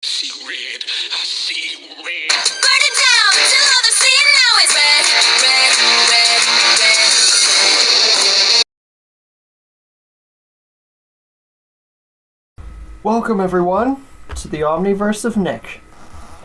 See red, I see red. Burn it down till all the sea now is red, red, red, red. Welcome everyone to the omniverse of Nick,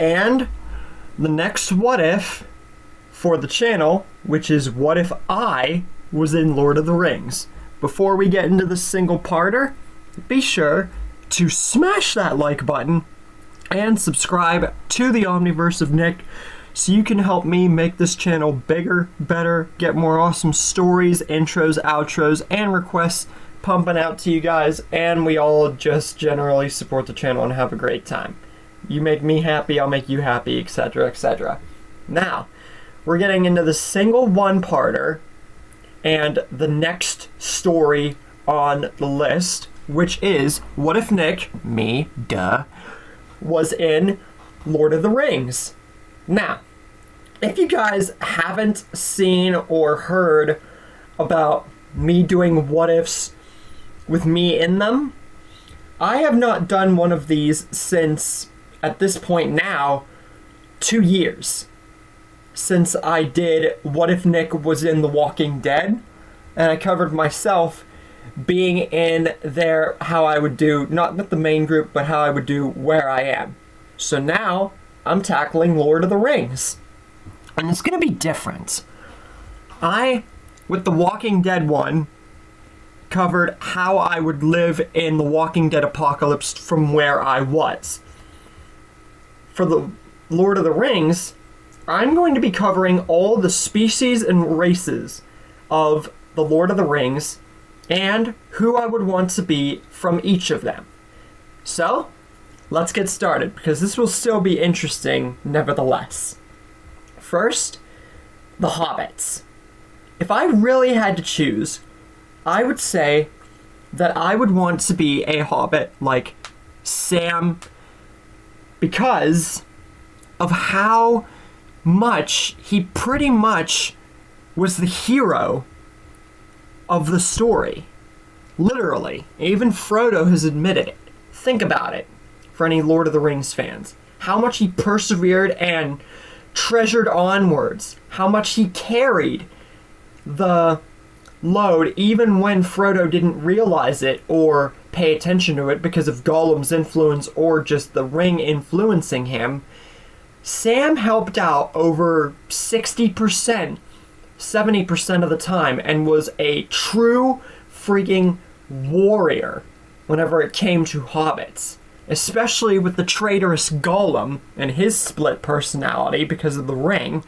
and the next what if for the channel, which is what if I was in Lord of the Rings. Before we get into the single parter, be sure to smash that like button and subscribe to the omniverse of Nick so you can help me make this channel bigger, better, get more awesome stories, intros, outros, and requests pumping out to you guys, and we all just generally support the channel and have a great time. You make me happy, I'll make you happy, etc., etc. Now, we're getting into the single one-parter and the next story on the list, which is What If Nick, me, duh, was in Lord of the Rings. Now, if you guys haven't seen or heard about me doing what ifs with me in them, I have not done one of these since, at this point now, 2 years. Since I did What If Nick was in The Walking Dead, and I covered myself being in there, how I would do, not with the main group, but how I would do Where I Am. So now, I'm tackling Lord of the Rings. And it's gonna be different. With the Walking Dead one, covered how I would live in the Walking Dead apocalypse from where I was. For the Lord of the Rings, I'm going to be covering all the species and races of the Lord of the Rings and who I would want to be from each of them. So, let's get started, because this will still be interesting nevertheless. First, the Hobbits. If I really had to choose, I would say that I would want to be a Hobbit like Sam, because of how much he pretty much was the hero of the story. Literally. Even Frodo has admitted it. Think about it, for any Lord of the Rings fans. How much he persevered and treasured onwards. How much he carried the load even when Frodo didn't realize it or pay attention to it because of Gollum's influence or just the ring influencing him. Sam helped out over 60%, 70% of the time, and was a true freaking warrior whenever it came to hobbits. Especially with the traitorous Gollum and his split personality because of the ring.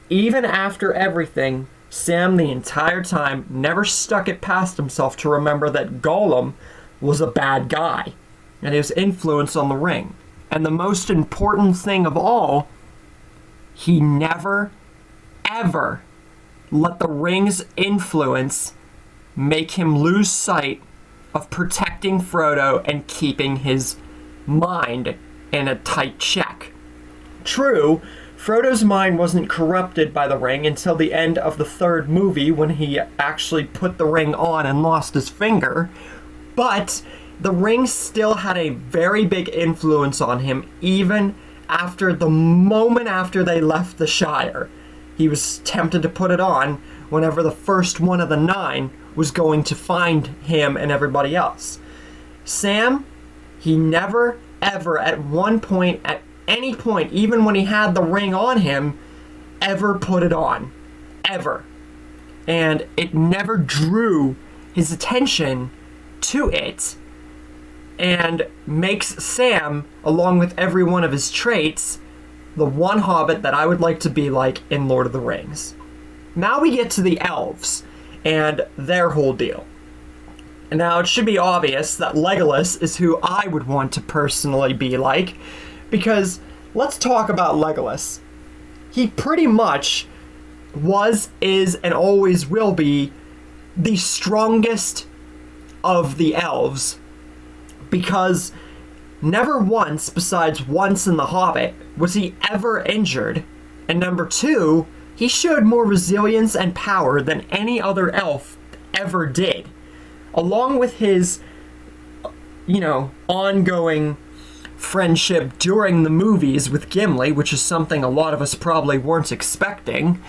Even after everything, Sam the entire time never stuck it past himself to remember that Gollum was a bad guy and his influence on the ring. And the most important thing of all, he never, ever let the ring's influence make him lose sight of protecting Frodo and keeping his mind in a tight check. True, Frodo's mind wasn't corrupted by the ring until the end of the third movie when he actually put the ring on and lost his finger, but the ring still had a very big influence on him even after the moment after they left the Shire. He was tempted to put it on whenever the first one of the 9 was going to find him and everybody else. Sam, he never, ever, at one point, at any point, even when he had the ring on him, ever put it on. Ever. And it never drew his attention to it, and makes Sam, along with every one of his traits, the one hobbit that I would like to be like in Lord of the Rings. Now we get to the elves and their whole deal. And now it should be obvious that Legolas is who I would want to personally be like, because let's talk about Legolas. He pretty much was, is, and always will be the strongest of the elves, because never once, besides once in The Hobbit, was he ever injured. And number 2, he showed more resilience and power than any other elf ever did. Along with his, ongoing friendship during the movies with Gimli, which is something a lot of us probably weren't expecting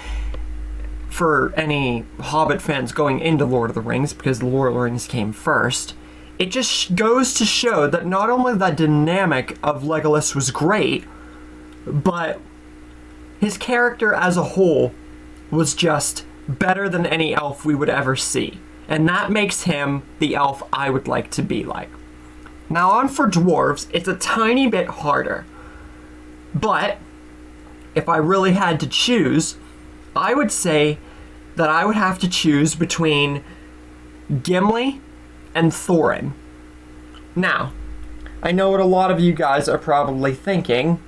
for any Hobbit fans going into Lord of the Rings, because the Lord of the Rings came first. It just goes to show that not only the dynamic of Legolas was great, but his character as a whole was just better than any elf we would ever see. And that makes him the elf I would like to be like. Now on for dwarves, it's a tiny bit harder. But if I really had to choose, I would say that I would have to choose between Gimli and Thorin. Now, I know what a lot of you guys are probably thinking.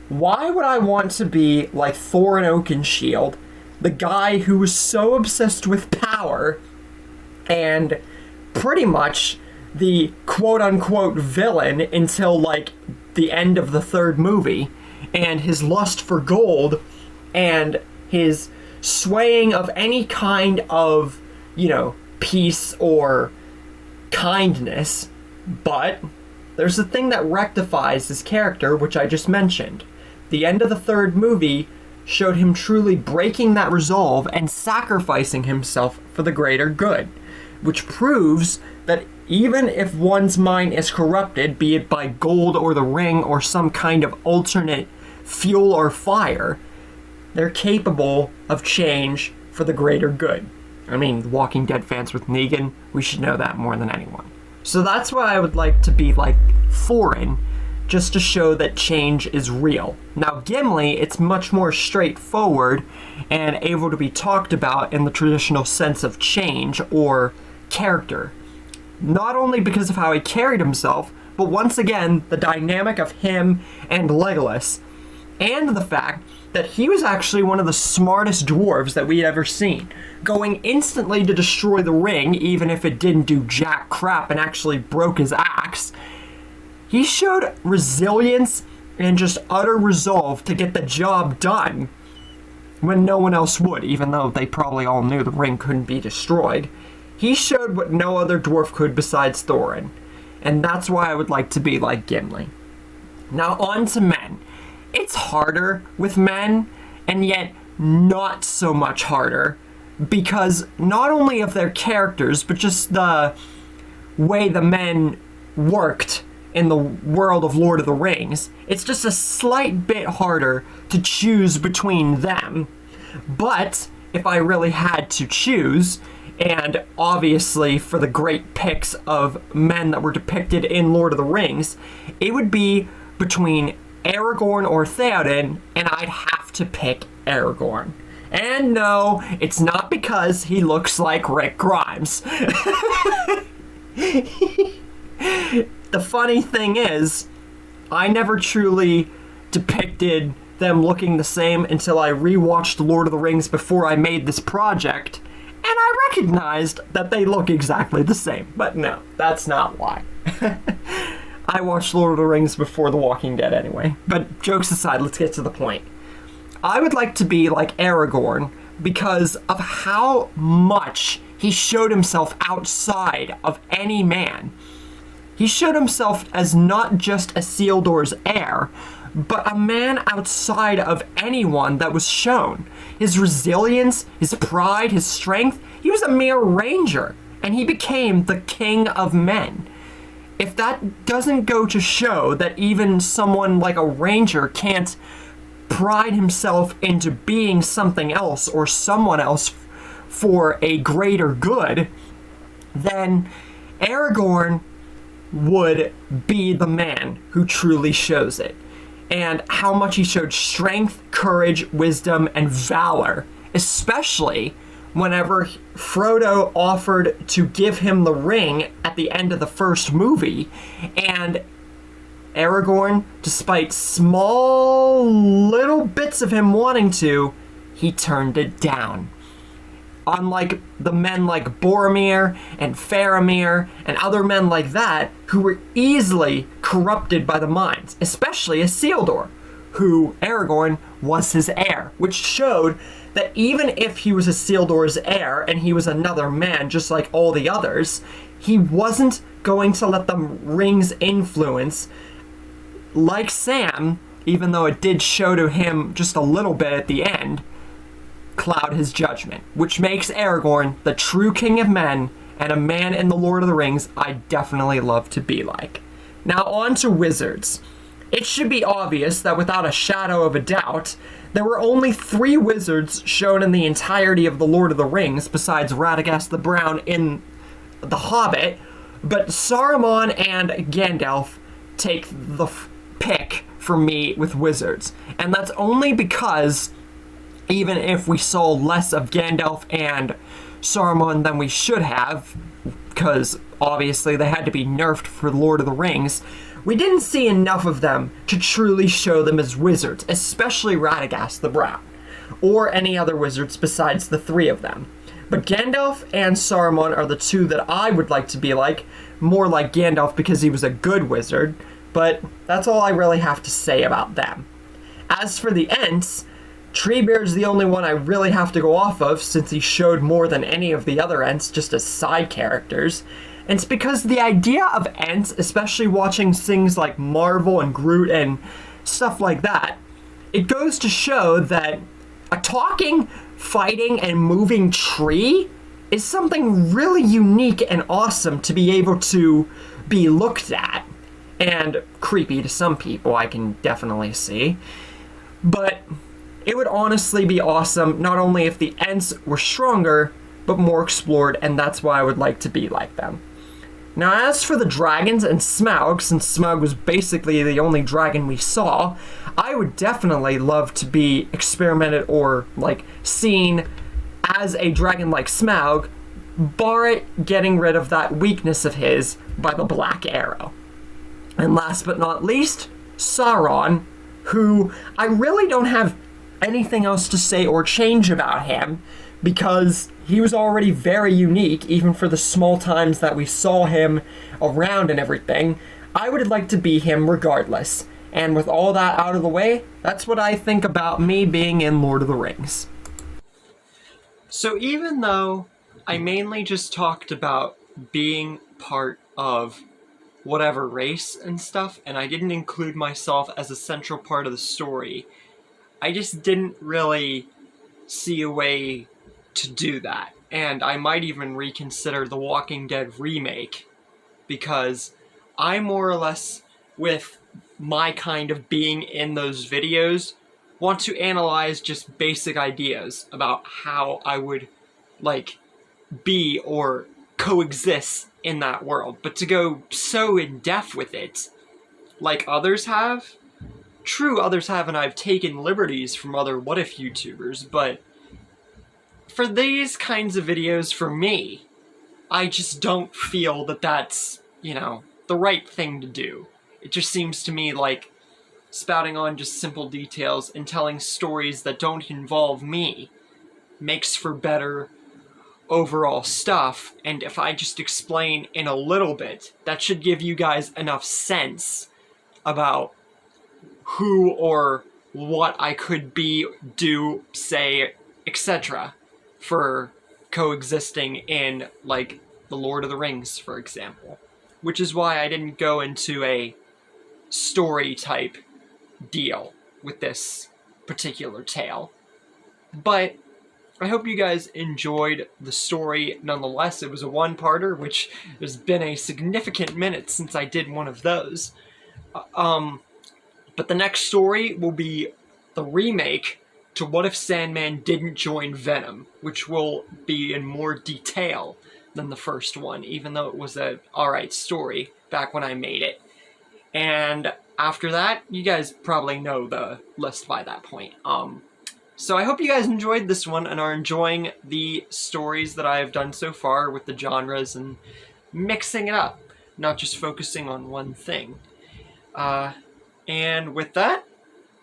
Why would I want to be like Thorin Oakenshield, the guy who was so obsessed with power and pretty much the quote-unquote villain until like the end of the third movie, and his lust for gold and his swaying of any kind of, peace or kindness. But there's a thing that rectifies his character, which I just mentioned. The end of the third movie showed him truly breaking that resolve and sacrificing himself for the greater good, which proves that even if one's mind is corrupted, be it by gold or the ring or some kind of alternate fuel or fire, they're capable of change for the greater good. I mean, Walking Dead fans with Negan, we should know that more than anyone. So that's why I would like to be like Thorin, just to show that change is real. Now Gimli, it's much more straightforward and able to be talked about in the traditional sense of change or character. Not only because of how he carried himself, but once again, the dynamic of him and Legolas, and the fact that he was actually one of the smartest dwarves that we had ever seen, going instantly to destroy the ring, even if it didn't do jack crap and actually broke his axe. He showed resilience and just utter resolve to get the job done when no one else would, even though they probably all knew the ring couldn't be destroyed. He showed what no other dwarf could besides Thorin, and that's why I would like to be like Gimli. Now on to men. It's harder with men, and yet not so much harder, because not only of their characters, but just the way the men worked in the world of Lord of the Rings. It's just a slight bit harder to choose between them. But if I really had to choose, and obviously for the great picks of men that were depicted in Lord of the Rings, it would be between Aragorn or Theoden, and I'd have to pick Aragorn. And no, it's not because he looks like Rick Grimes. The funny thing is, I never truly depicted them looking the same until I rewatched Lord of the Rings before I made this project, and I recognized that they look exactly the same. But no, that's not why. I watched Lord of the Rings before The Walking Dead anyway. But jokes aside, let's get to the point. I would like to be like Aragorn because of how much he showed himself outside of any man. He showed himself as not just Isildur's heir, but a man outside of anyone that was shown. His resilience, his pride, his strength, he was a mere ranger, and he became the king of men. If that doesn't go to show that even someone like a ranger can't pride himself into being something else or someone else for a greater good, then Aragorn would be the man who truly shows it. And how much he showed strength, courage, wisdom, and valor, especially whenever Frodo offered to give him the ring at the end of the first movie, and Aragorn, despite small little bits of him wanting to, he turned it down. Unlike the men like Boromir and Faramir and other men like that who were easily corrupted by the minds, especially Isildur, who Aragorn was his heir, which showed that even if he was Isildur's heir and he was another man just like all the others, he wasn't going to let the ring's influence like Sam, even though it did show to him just a little bit at the end, cloud his judgment, which makes Aragorn the true king of men and a man in the Lord of the Rings I definitely love to be like. Now on to wizards. It should be obvious that without a shadow of a doubt, there were only 3 wizards shown in the entirety of the Lord of the Rings besides Radagast the Brown in The Hobbit, but Saruman and Gandalf take the pick for me with wizards. And that's only because even if we saw less of Gandalf and Saruman than we should have, because obviously they had to be nerfed for Lord of the Rings, we didn't see enough of them to truly show them as wizards, especially Radagast the Brown, or any other wizards besides the 3 of them. But Gandalf and Saruman are the 2 that I would like to be like, more like Gandalf because he was a good wizard, but that's all I really have to say about them. As for the Ents, Treebeard's the only one I really have to go off of since he showed more than any of the other Ents just as side characters. And it's because the idea of Ents, especially watching things like Marvel and Groot and stuff like that, it goes to show that a talking, fighting, and moving tree is something really unique and awesome to be able to be looked at. And creepy to some people, I can definitely see. But it would honestly be awesome not only if the Ents were stronger, but more explored, and that's why I would like to be like them. Now, as for the dragons and Smaug, since Smaug was basically the only dragon we saw, I would definitely love to be experimented or, seen as a dragon like Smaug, bar it getting rid of that weakness of his by the Black Arrow. And last but not least, Sauron, who I really don't have anything else to say or change about him, because he was already very unique, even for the small times that we saw him around and everything. I would like to be him regardless. And with all that out of the way, that's what I think about me being in Lord of the Rings. So even though I mainly just talked about being part of whatever race and stuff, and I didn't include myself as a central part of the story, I just didn't really see a way to do that. And I might even reconsider the Walking Dead remake, because I more or less, with my kind of being in those videos, want to analyze just basic ideas about how I would, be or coexist in that world. But to go so in-depth with it, like others have, true, others have, and I've taken liberties from other What If YouTubers, but for these kinds of videos, for me, I just don't feel that that's, the right thing to do. It just seems to me like spouting on just simple details and telling stories that don't involve me makes for better overall stuff, and if I just explain in a little bit, that should give you guys enough sense about who or what I could be, do, say, etc. for coexisting in, The Lord of the Rings, for example. Which is why I didn't go into a story-type deal with this particular tale. But I hope you guys enjoyed the story nonetheless. It was a one-parter, which has been a significant minute since I did one of those. But the next story will be the remake to What If Sandman Didn't Join Venom, which will be in more detail than the first one, even though it was a alright story back when I made it. And after that, you guys probably know the list by that point. So I hope you guys enjoyed this one and are enjoying the stories that I have done so far with the genres and mixing it up, not just focusing on one thing. And with that,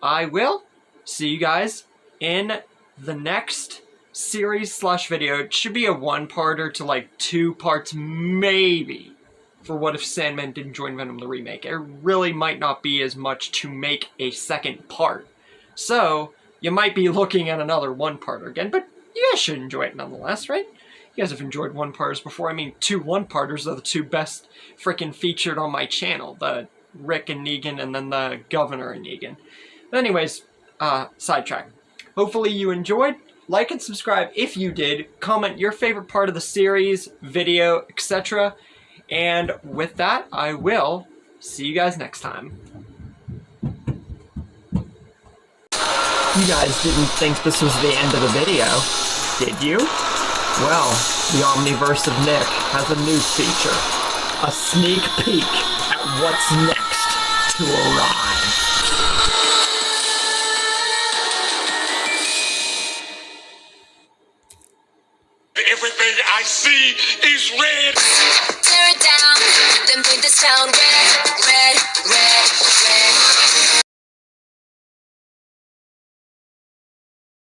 I will see you guys in the next series/video. It should be a one-parter to 2 parts, maybe, for What If Sandman Didn't Join Venom the remake. It really might not be as much to make a second part. So you might be looking at another one-parter again, but you guys should enjoy it nonetheless, right? You guys have enjoyed one-parters before. I mean, 2 one-parters are the 2 best freaking featured on my channel. The Rick and Negan, and then the governor and Negan. But anyways, sidetrack. Hopefully you enjoyed. Like and subscribe if you did. Comment your favorite part of the series, video, etc. And with that, I will see you guys next time. You guys didn't think this was the end of the video, did you? Well, the Omniverse of Nick has a new feature. A sneak peek at what's next to arrive. Everything I see is red. Tear it down, then paint this town red, red, red, red.